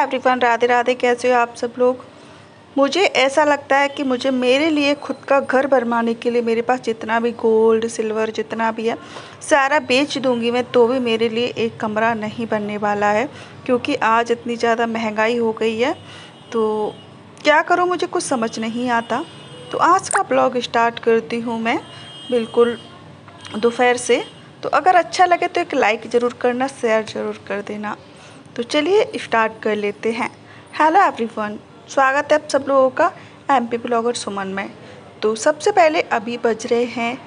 Everyone, Radhe Radhe. कैसे हो आप सब लोग। मुझे ऐसा लगता है कि मुझे मेरे लिए खुद का घर बनवाने के लिए मेरे पास जितना भी गोल्ड सिल्वर जितना भी है सारा बेच दूंगी मैं, तो भी मेरे लिए एक कमरा नहीं बनने वाला है, क्योंकि आज इतनी ज़्यादा महंगाई हो गई है। तो क्या करूं, मुझे कुछ समझ नहीं आता। तो आज का ब्लॉग स्टार्ट करती हूं मैं बिल्कुल दोपहर से। तो अगर अच्छा लगे तो एक लाइक ज़रूर करना, शेयर ज़रूर कर देना। तो चलिए स्टार्ट कर लेते हैं। हेलो एवरीवन, स्वागत है आप सब लोगों का एमपी ब्लॉगर सुमन में। तो सबसे पहले अभी बज रहे हैं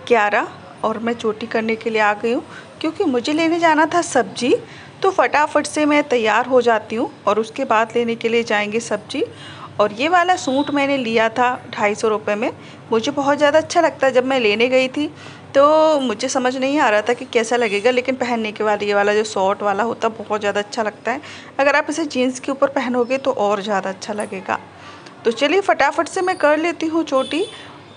11 और मैं चोटी करने के लिए आ गई हूँ, क्योंकि मुझे लेने जाना था सब्जी। तो फटाफट से मैं तैयार हो जाती हूँ और उसके बाद लेने के लिए जाएंगे सब्जी। और ये वाला सूट मैंने लिया था 250 रुपये में। मुझे बहुत ज़्यादा अच्छा लगता है। जब मैं लेने गई थी तो मुझे समझ नहीं आ रहा था कि कैसा लगेगा, लेकिन पहनने के बाद ये वाला जो शॉर्ट वाला होता है बहुत ज़्यादा अच्छा लगता है। अगर आप इसे जीन्स के ऊपर पहनोगे तो और ज़्यादा अच्छा लगेगा। तो चलिए फटाफट से मैं कर लेती हूँ चोटी,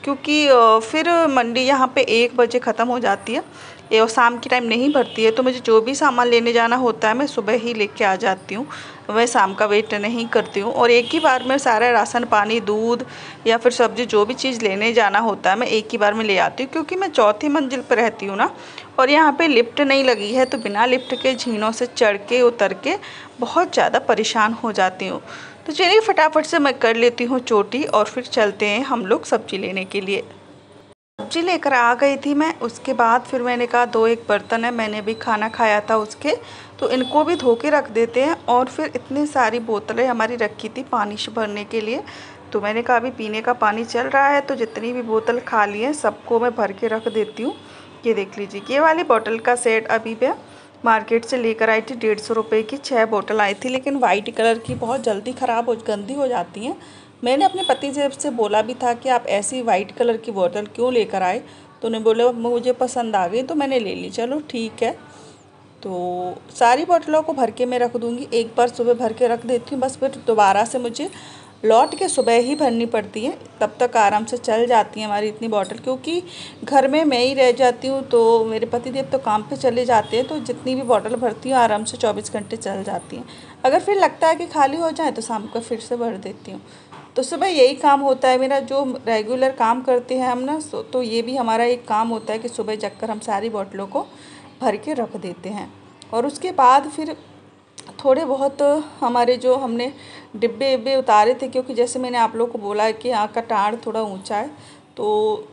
क्योंकि फिर मंडी यहाँ पे 1 बजे ख़त्म हो जाती है ये, और शाम की टाइम नहीं भरती है। तो मुझे जो भी सामान लेने जाना होता है मैं सुबह ही लेके आ जाती हूँ, मैं शाम का वेट नहीं करती हूँ। और एक ही बार में सारा राशन पानी दूध या फिर सब्ज़ी जो भी चीज़ लेने जाना होता है मैं एक ही बार में ले आती हूँ, क्योंकि मैं चौथी मंजिल पर रहती हूँ ना, और यहाँ पे लिफ्ट नहीं लगी है। तो बिना लिफ्ट के झीनों से चढ़ के उतर के बहुत ज़्यादा परेशान हो जाती हूँ। तो चलिए फटाफट से मैं कर लेती हूँ चोटी और फिर चलते हैं हम लोग सब्ज़ी लेने के लिए। सब्जी लेकर आ गई थी मैं। उसके बाद फिर मैंने कहा 2-1 बर्तन है, मैंने भी खाना खाया था उसके, तो इनको भी धो के रख देते हैं। और फिर इतनी सारी बोतलें हमारी रखी थी पानी से भरने के लिए, तो मैंने कहा अभी पीने का पानी चल रहा है तो जितनी भी बोतल खाली है सबको मैं भर के रख देती हूँ। ये देख लीजिए, ये वाली बोतल का सेट अभी मैं मार्केट से लेकर आई थी 150 रुपये की 6 बोतल आई थी, लेकिन वाइट कलर की बहुत जल्दी ख़राब हो गंदी हो जाती हैं। मैंने अपने पति से बोला भी था कि आप ऐसी वाइट कलर की बोतल क्यों लेकर आए, तो उन्हें बोले मुझे पसंद आ गई तो मैंने ले ली। चलो ठीक है। तो सारी बोतलों को भर के मैं रख दूँगी, एक बार सुबह भर के रख देती हूँ, बस फिर दोबारा से मुझे लौट के सुबह ही भरनी पड़ती है। तब तक आराम से चल जाती है हमारी इतनी बॉटल, क्योंकि घर में मैं ही रह जाती हूँ तो मेरे पतिदेव तो काम पे चले जाते हैं। तो जितनी भी बॉटल भरती हूँ आराम से 24 घंटे चल जाती हैं। अगर फिर लगता है कि खाली हो जाए तो शाम को फिर से भर देती हूँ। तो सुबह यही काम होता है मेरा, जो रेगुलर काम करते हैं हम ना, तो ये भी हमारा एक काम होता है कि सुबह जगकर हम सारी बोतलों को भर के रख देते हैं। और उसके बाद फिर थोड़े बहुत हमारे जो हमने डिब्बे विब्बे उतारे थे, क्योंकि जैसे मैंने आप लोगों को बोला है कि यहाँ का टाड़ थोड़ा ऊंचा है, तो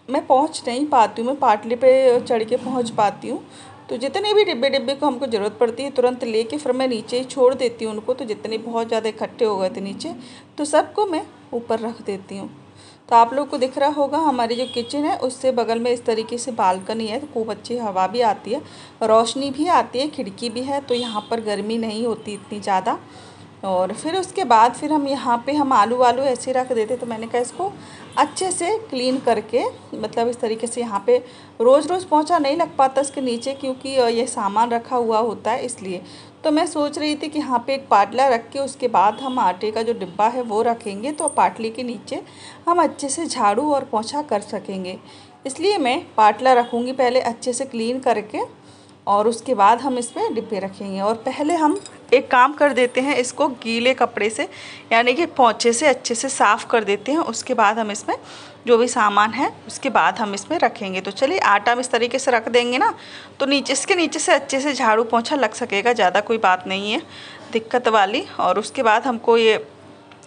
मैं पहुँच नहीं पाती हूँ, मैं पाटली पे चढ़ के पहुँच पाती हूँ। तो जितने भी डिब्बे को हमको ज़रूरत पड़ती है तुरंत लेके फिर मैं नीचे ही छोड़ देती हूँ उनको। तो जितने बहुत ज़्यादा इकट्ठे हो गए थे नीचे, तो सबको मैं ऊपर रख देती हूँ। तो आप लोग को दिख रहा होगा हमारी जो किचन है उससे बगल में इस तरीके से बालकनी है, तो खूब अच्छी हवा भी आती है, रोशनी भी आती है, खिड़की भी है, तो यहाँ पर गर्मी नहीं होती इतनी ज़्यादा। और फिर उसके बाद फिर हम यहाँ पे हम आलू वालू ऐसे रख देते। तो मैंने कहा इसको अच्छे से क्लीन करके, मतलब इस तरीके से यहाँ पे रोज़ रोज़ पोंछा नहीं लग पाता इसके नीचे, क्योंकि ये सामान रखा हुआ होता है इसलिए। तो मैं सोच रही थी कि यहाँ पे एक पाटला रख के उसके बाद हम आटे का जो डिब्बा है वो रखेंगे, तो पाटली के नीचे हम अच्छे से झाड़ू और पोंछा कर सकेंगे। इसलिए मैं पाटला रखूँगी पहले अच्छे से क्लीन करके, और उसके बाद हम इसमें डिब्बे रखेंगे। और पहले हम एक काम कर देते हैं, इसको गीले कपड़े से यानी कि पोंछे से अच्छे से साफ़ कर देते हैं। उसके बाद हम इसमें जो भी सामान है उसके बाद हम इसमें रखेंगे। तो चलिए आटा हम इस तरीके से रख देंगे ना, तो नीचे इसके नीचे से अच्छे से झाड़ू पोंछा लग सकेगा, ज़्यादा कोई बात नहीं है दिक्कत वाली। और उसके बाद हमको ये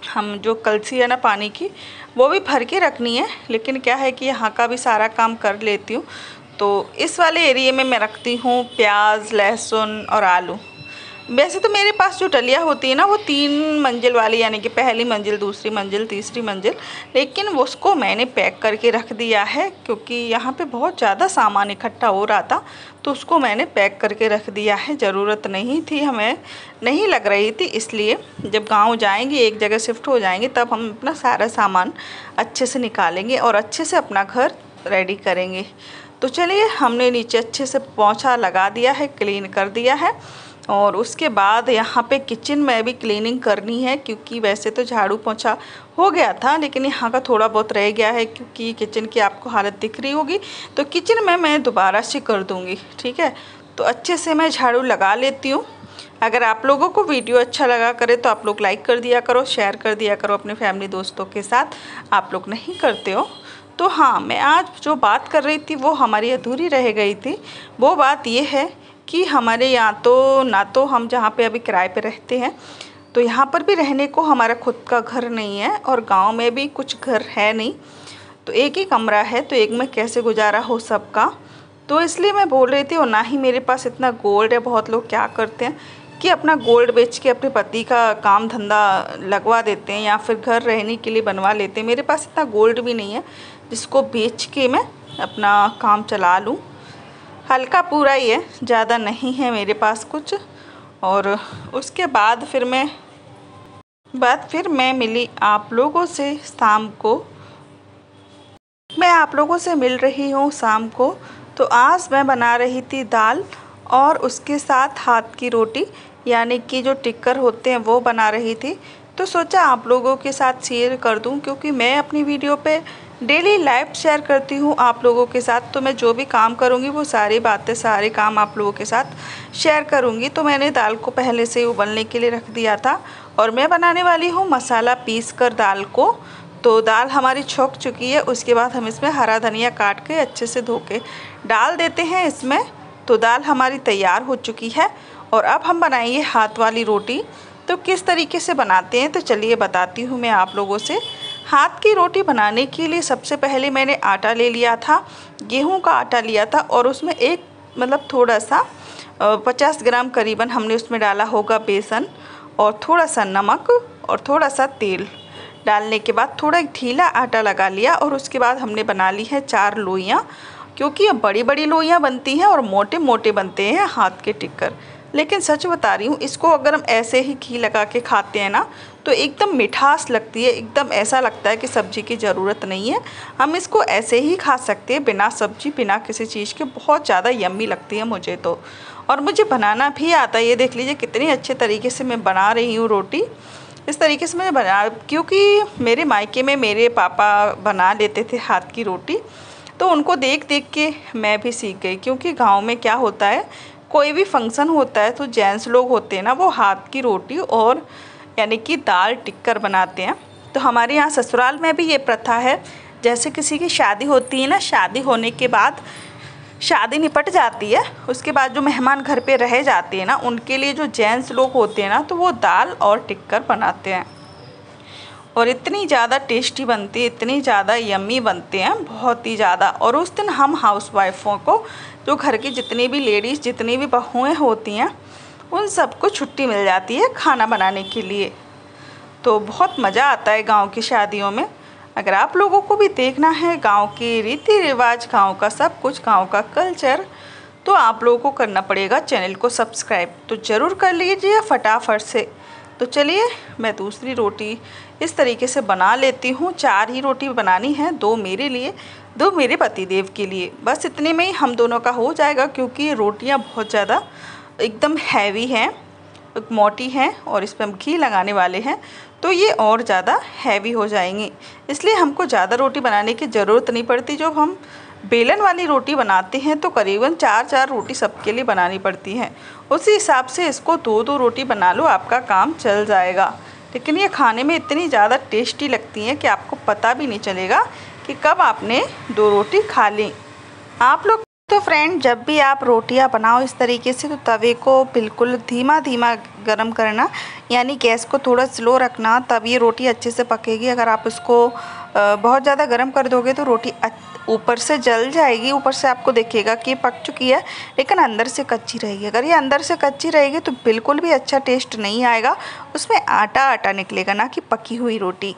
हम जो कलसी है ना पानी की, वो भी भर के रखनी है, लेकिन क्या है कि यहाँ का भी सारा काम कर लेती हूँ। तो इस वाले एरिए में मैं रखती हूँ प्याज लहसुन और आलू। वैसे तो मेरे पास जो डलिया होती है ना वो 3 मंजिल वाली, यानी कि पहली मंजिल दूसरी मंजिल तीसरी मंजिल, लेकिन उसको मैंने पैक करके रख दिया है, क्योंकि यहाँ पे बहुत ज़्यादा सामान इकट्ठा हो रहा था तो उसको मैंने पैक करके रख दिया है। ज़रूरत नहीं थी, हमें नहीं लग रही थी, इसलिए जब गाँव जाएंगे एक जगह शिफ्ट हो जाएंगे तब हम अपना सारा सामान अच्छे से निकालेंगे और अच्छे से अपना घर रेडी करेंगे। तो चलिए हमने नीचे अच्छे से पोंछा लगा दिया है, क्लीन कर दिया है। और उसके बाद यहाँ पे किचन में भी क्लीनिंग करनी है, क्योंकि वैसे तो झाड़ू पोंछा हो गया था लेकिन यहाँ का थोड़ा बहुत रह गया है, क्योंकि किचन की आपको हालत दिख रही होगी। तो किचन में मैं दोबारा से कर दूँगी, ठीक है। तो अच्छे से मैं झाड़ू लगा लेती हूँ। अगर आप लोगों को वीडियो अच्छा लगा करे तो आप लोग लाइक कर दिया करो, शेयर कर दिया करो अपने फैमिली दोस्तों के साथ। आप लोग नहीं करते हो तो हाँ, मैं आज जो बात कर रही थी वो हमारी अधूरी रह गई थी। वो बात ये है कि हमारे यहाँ तो ना तो हम जहाँ पे अभी किराए पे रहते हैं तो यहाँ पर भी रहने को हमारा खुद का घर नहीं है, और गांव में भी कुछ घर है नहीं, तो एक ही कमरा है, तो एक में कैसे गुजारा हो सबका। तो इसलिए मैं बोल रही थी, और ना ही मेरे पास इतना गोल्ड है। बहुत लोग क्या करते हैं कि अपना गोल्ड बेच के अपने पति का काम धंधा लगवा देते हैं या फिर घर रहने के लिए बनवा लेते हैं। मेरे पास इतना गोल्ड भी नहीं है जिसको बेच के मैं अपना काम चला लूँ। हल्का पूरा ही है, ज़्यादा नहीं है मेरे पास कुछ। और उसके बाद फिर मैं मिली आप लोगों से शाम को। मैं आप लोगों से मिल रही हूँ शाम को। तो आज मैं बना रही थी दाल और उसके साथ हाथ की रोटी, यानी कि जो टिक्कर होते हैं वो बना रही थी। तो सोचा आप लोगों के साथ शेयर कर दूं, क्योंकि मैं अपनी वीडियो पे डेली लाइव शेयर करती हूँ आप लोगों के साथ। तो मैं जो भी काम करूँगी वो सारी बातें, सारे काम आप लोगों के साथ शेयर करूँगी। तो मैंने दाल को पहले से उबलने के लिए रख दिया था, और मैं बनाने वाली हूँ मसाला पीस कर दाल को। तो दाल हमारी छोक चुकी है। उसके बाद हम इसमें हरा धनिया काट के अच्छे से धो के डाल देते हैं इसमें। तो दाल हमारी तैयार हो चुकी है, और अब हम बनाएंगे हाथ वाली रोटी। तो किस तरीके से बनाते हैं तो चलिए बताती हूँ मैं आप लोगों से। हाथ की रोटी बनाने के लिए सबसे पहले मैंने आटा ले लिया था, गेहूं का आटा लिया था, और उसमें एक थोड़ा सा 50 ग्राम करीबन हमने उसमें डाला होगा बेसन, और थोड़ा सा नमक और थोड़ा सा तेल डालने के बाद थोड़ा ढीला आटा लगा लिया। और उसके बाद हमने बना ली है 4 लोइयाँ, क्योंकि ये बड़ी बड़ी लोइयाँ बनती हैं और मोटे मोटे बनते हैं हाथ के टिक्कर। लेकिन सच बता रही हूँ, इसको अगर हम ऐसे ही घी लगा के खाते हैं ना तो एकदम मिठास लगती है, एकदम ऐसा लगता है कि सब्ज़ी की ज़रूरत नहीं है। हम इसको ऐसे ही खा सकते हैं बिना सब्ज़ी, बिना किसी चीज़ के। बहुत ज़्यादा यम्मी लगती है मुझे तो, और मुझे बनाना भी आता है। ये देख लीजिए कितनी अच्छे तरीके से मैं बना रही हूँ रोटी। इस तरीके से मैं बना, क्योंकि मेरे मायके में मेरे पापा बना लेते थे हाथ की रोटी, तो उनको देख देख के मैं भी सीख गई। क्योंकि गांव में क्या होता है, कोई भी फंक्शन होता है तो जेंट्स लोग होते हैं ना, वो हाथ की रोटी और यानी कि दाल टिक्कर बनाते हैं। तो हमारे यहाँ ससुराल में भी ये प्रथा है। जैसे किसी की शादी होती है ना, शादी होने के बाद शादी निपट जाती है, उसके बाद जो मेहमान घर पे रह जाते हैं ना, उनके लिए जो जेंट्स लोग होते हैं ना, तो वो दाल और टिक्कर बनाते हैं। और इतनी ज़्यादा टेस्टी बनती है, इतनी ज़्यादा यम्मी बनते हैं, बहुत ही ज़्यादा। और उस दिन हम हाउसवाइफों को, जो घर की जितनी भी लेडीज़, जितनी भी बहुएँ होती हैं, उन सबको छुट्टी मिल जाती है खाना बनाने के लिए। तो बहुत मज़ा आता है गांव की शादियों में। अगर आप लोगों को भी देखना है गांव के रीति रिवाज, गांव का सब कुछ, गांव का कल्चर, तो आप लोगों को करना पड़ेगा चैनल को सब्सक्राइब। तो ज़रूर कर लीजिए फटाफट से। तो चलिए मैं दूसरी रोटी इस तरीके से बना लेती हूँ। 4 ही रोटी बनानी है, 2 मेरे लिए, 2 मेरे पतिदेव के लिए। बस इतने में ही हम दोनों का हो जाएगा, क्योंकि ये रोटियाँ बहुत ज़्यादा एकदम हैवी हैं, मोटी हैं, और इस पर हम घी लगाने वाले हैं तो ये और ज़्यादा हैवी हो जाएंगी। इसलिए हमको ज़्यादा रोटी बनाने की ज़रूरत नहीं पड़ती। जब हम बेलन वाली रोटी बनाते हैं तो करीबन 4-4 रोटी सबके लिए बनानी पड़ती हैं। उसी हिसाब से इसको 2-2 रोटी बना लो, आपका काम चल जाएगा। लेकिन ये खाने में इतनी ज़्यादा टेस्टी लगती हैं कि आपको पता भी नहीं चलेगा कि कब आपने 2 रोटी खा ली। आप लोग तो फ्रेंड, जब भी आप रोटियां बनाओ इस तरीके से, तो तवे को बिल्कुल धीमा धीमा गरम करना, यानी गैस को थोड़ा स्लो रखना, तब ये रोटी अच्छे से पकेगी। अगर आप उसको बहुत ज़्यादा गर्म कर दोगे तो रोटी ऊपर से जल जाएगी। ऊपर से आपको देखिएगा कि पक चुकी है, लेकिन अंदर से कच्ची रहेगी। अगर ये अंदर से कच्ची रहेगी तो बिल्कुल भी अच्छा टेस्ट नहीं आएगा, उसमें आटा आटा निकलेगा, ना कि पकी हुई रोटी।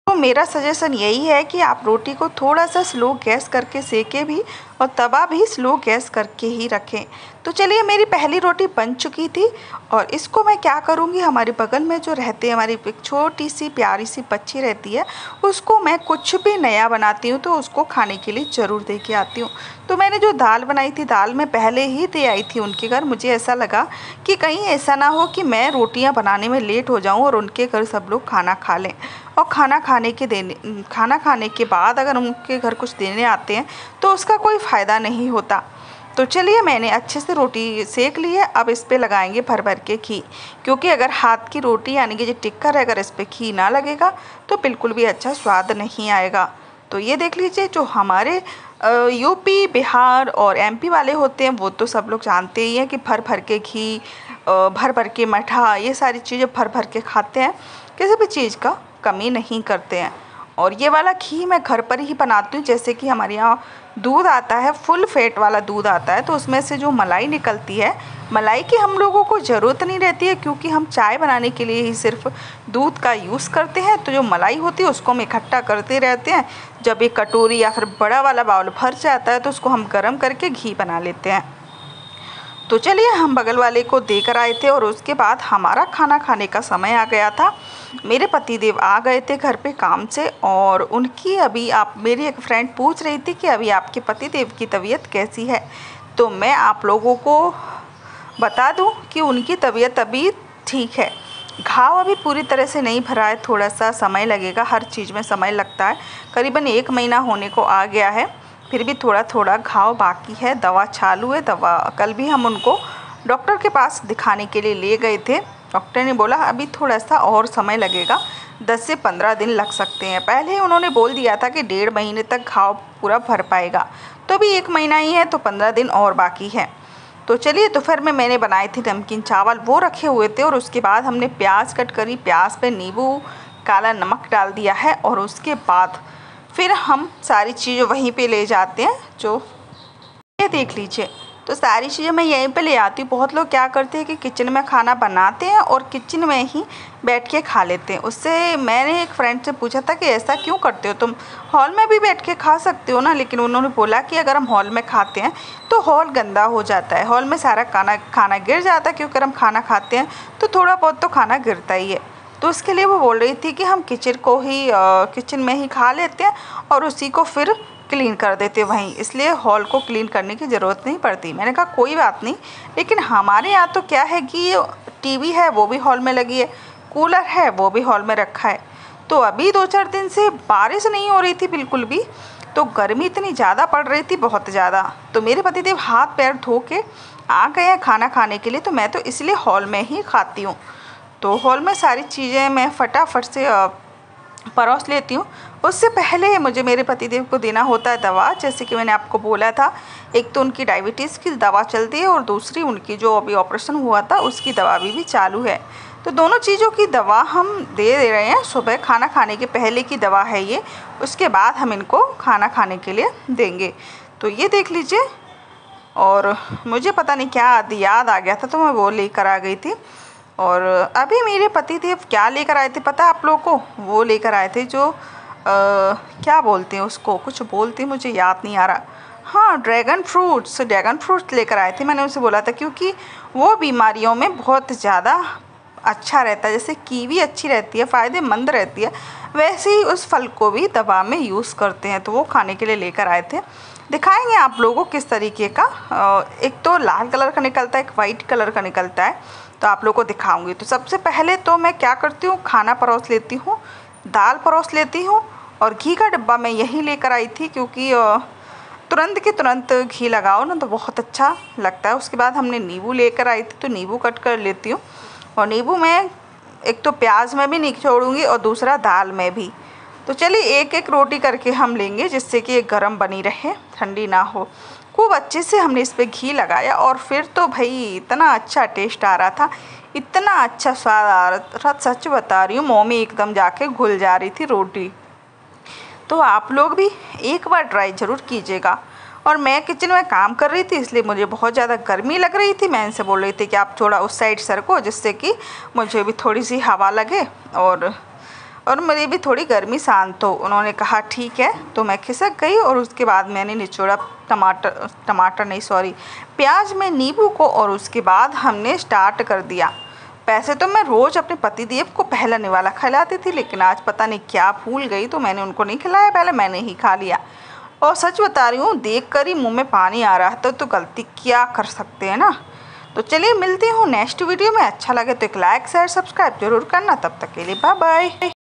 तो मेरा सजेशन यही है कि आप रोटी को थोड़ा सा स्लो गैस करके सेकें भी, और तवा भी स्लो गैस करके ही रखें। तो चलिए, मेरी पहली रोटी बन चुकी थी, और इसको मैं क्या करूँगी, हमारे बगल में जो रहते हैं, हमारी एक छोटी सी प्यारी सी बच्ची रहती है, उसको मैं कुछ भी नया बनाती हूँ तो उसको खाने के लिए ज़रूर दे के आती हूँ। तो मैंने जो दाल बनाई थी, दाल मैं पहले ही दे आई थी उनके घर। मुझे ऐसा लगा कि कहीं ऐसा ना हो कि मैं रोटियाँ बनाने में लेट हो जाऊँ और उनके घर सब लोग खाना खा लें। और खाना खाने के बाद अगर उनके घर कुछ देने आते हैं तो उसका कोई फ़ायदा नहीं होता। तो चलिए मैंने अच्छे से रोटी सेक ली है। अब इस पे लगाएंगे भर भर के घी, क्योंकि अगर हाथ की रोटी यानी कि जो टिक्कर है अगर इस पे घी ना लगेगा तो बिल्कुल भी अच्छा स्वाद नहीं आएगा। तो ये देख लीजिए, जो हमारे यूपी बिहार और एमपी वाले होते हैं वो तो सब लोग जानते ही हैं कि भर भर के घी, भर भर के मठा, ये सारी चीज़ें भर भर के खाते हैं, किसी भी चीज़ का कमी नहीं करते हैं। और ये वाला घी मैं घर पर ही बनाती हूँ। जैसे कि हमारे यहाँ दूध आता है, फुल फैट वाला दूध आता है, तो उसमें से जो मलाई निकलती है, मलाई की हम लोगों को ज़रूरत नहीं रहती है, क्योंकि हम चाय बनाने के लिए ही सिर्फ दूध का यूज़ करते हैं। तो जो मलाई होती है उसको हम इकट्ठा करते रहते हैं। जब एक कटोरी या फिर बड़ा वाला बाउल भर जाता है तो उसको हम गर्म करके घी बना लेते हैं। तो चलिए हम बगल वाले को देकर आए थे और उसके बाद हमारा खाना खाने का समय आ गया था। मेरे पतिदेव आ गए थे घर पे काम से, और उनकी अभी आप मेरी एक फ्रेंड पूछ रही थी कि अभी आपके पतिदेव की तबीयत कैसी है। तो मैं आप लोगों को बता दूं कि उनकी तबीयत अभी ठीक है। घाव अभी पूरी तरह से नहीं भरा है, थोड़ा सा समय लगेगा, हर चीज़ में समय लगता है। करीबन 1 महीना होने को आ गया है, फिर भी थोड़ा थोड़ा घाव बाकी है। दवा चालू है। दवा कल भी हम उनको डॉक्टर के पास दिखाने के लिए ले गए थे। डॉक्टर ने बोला अभी थोड़ा सा और समय लगेगा, 10 से 15 दिन लग सकते हैं। पहले ही उन्होंने बोल दिया था कि 1.5 महीने तक घाव पूरा भर पाएगा, तो अभी 1 महीना ही है, तो 15 दिन और बाकी है। तो चलिए दोपहर में मैंने बनाए थे नमकीन चावल, वो रखे हुए थे, और उसके बाद हमने प्याज कट करी, प्याज पे नींबू, काला नमक डाल दिया है, और उसके बाद फिर हम सारी चीज़ें वहीं पे ले जाते हैं। जो ये देख लीजिए, तो सारी चीज़ें मैं यहीं पे ले आती हूँ। बहुत लोग क्या करते हैं कि किचन में खाना बनाते हैं और किचन में ही बैठ के खा लेते हैं। उससे मैंने एक फ्रेंड से पूछा था कि ऐसा क्यों करते हो तुम, हॉल में भी बैठ के खा सकते हो ना। लेकिन उन्होंने बोला कि अगर हम हॉल में खाते हैं तो हॉल गंदा हो जाता है, हॉल में सारा खाना गिर जाता है, क्योंकि अगर हम खाना खाते हैं तो थोड़ा बहुत तो खाना गिरता ही है। तो उसके लिए वो बोल रही थी कि हम किचन में ही खा लेते हैं और उसी को फिर क्लीन कर देते वहीं, इसलिए हॉल को क्लीन करने की ज़रूरत नहीं पड़ती। मैंने कहा कोई बात नहीं, लेकिन हमारे यहाँ तो क्या है कि टीवी है वो भी हॉल में लगी है, कूलर है वो भी हॉल में रखा है। तो अभी 2-4 दिन से बारिश नहीं हो रही थी बिल्कुल भी, तो गर्मी इतनी ज़्यादा पड़ रही थी, बहुत ज़्यादा। तो मेरे पतिदेव हाथ पैर धो के आ गए हैं खाना खाने के लिए, तो मैं तो इसलिए हॉल में ही खाती हूँ। तो हॉल में सारी चीज़ें मैं फटाफट से परोस लेती हूँ। उससे पहले मुझे मेरे पतिदेव को देना होता है दवा। जैसे कि मैंने आपको बोला था, एक तो उनकी डायबिटीज़ की दवा चलती है, और दूसरी उनकी जो अभी ऑपरेशन हुआ था उसकी दवा भी चालू है। तो दोनों चीज़ों की दवा हम दे रहे हैं। सुबह खाना खाने के पहले की दवा है ये, उसके बाद हम इनको खाना खाने के लिए देंगे। तो ये देख लीजिए, और मुझे पता नहीं क्या याद आ गया था तो मैं वो लेकर आ गई थी। और अभी मेरे पतिदेव क्या लेकर आए थे पता है आप लोगों को? वो लेकर आए थे जो क्या बोलते हैं उसको, कुछ बोलते हैं, मुझे याद नहीं आ रहा। हाँ, ड्रैगन फ्रूट्स लेकर आए थे। मैंने उनसे बोला था क्योंकि वो बीमारियों में बहुत ज़्यादा अच्छा रहता है। जैसे कीवी अच्छी रहती है, फ़ायदेमंद रहती है, वैसे ही उस फल को भी दवा में यूज़ करते हैं। तो वो खाने के लिए लेकर आए थे। दिखाएंगे आप लोगों को किस तरीके का। एक तो लाल कलर का निकलता है, एक वाइट कलर का निकलता है, तो आप लोगों को दिखाऊंगी। तो सबसे पहले तो मैं क्या करती हूँ, खाना परोस लेती हूँ, दाल परोस लेती हूँ, और घी का डब्बा मैं यही लेकर आई थी, क्योंकि तुरंत के तुरंत घी लगाओ ना तो बहुत अच्छा लगता है। उसके बाद हमने नींबू लेकर आई थी, तो नींबू कट कर लेती हूँ, और नींबू मैं एक तो प्याज में भी निचोड़ूँगी और दूसरा दाल में भी। तो चलिए एक एक रोटी करके हम लेंगे, जिससे कि ये गर्म बनी रहे, ठंडी ना हो। खूब अच्छे से हमने इस पर घी लगाया, और फिर तो भाई इतना अच्छा टेस्ट आ रहा था, इतना अच्छा स्वाद आ रहा था, सच बता रही हूँ, मुँह में एकदम जाके घुल जा रही थी रोटी। तो आप लोग भी एक बार ट्राई ज़रूर कीजिएगा। और मैं किचन में काम कर रही थी, इसलिए मुझे बहुत ज़्यादा गर्मी लग रही थी। मैं इनसे बोल रही थी कि आप थोड़ा उस साइड सरको, जिससे कि मुझे भी थोड़ी सी हवा लगे और मेरी भी थोड़ी गर्मी शांत हो। उन्होंने कहा ठीक है, तो मैं खिसक गई, और उसके बाद मैंने निचोड़ा प्याज में नींबू को, और उसके बाद हमने स्टार्ट कर दिया। वैसे तो मैं रोज़ अपने पतिदेव को पहला निवाला खिलाती थी, लेकिन आज पता नहीं क्या भूल गई, तो मैंने उनको नहीं खिलाया, पहले मैंने ही खा लिया। और सच बता रही हूँ, देख कर ही मुँह में पानी आ रहा था, तो गलती क्या कर सकते हैं ना। तो चलिए मिलती हूँ नेक्स्ट वीडियो में। अच्छा लगे तो एक लाइक शेयर सब्सक्राइब जरूर करना। तब तक के लिए बाय बाय।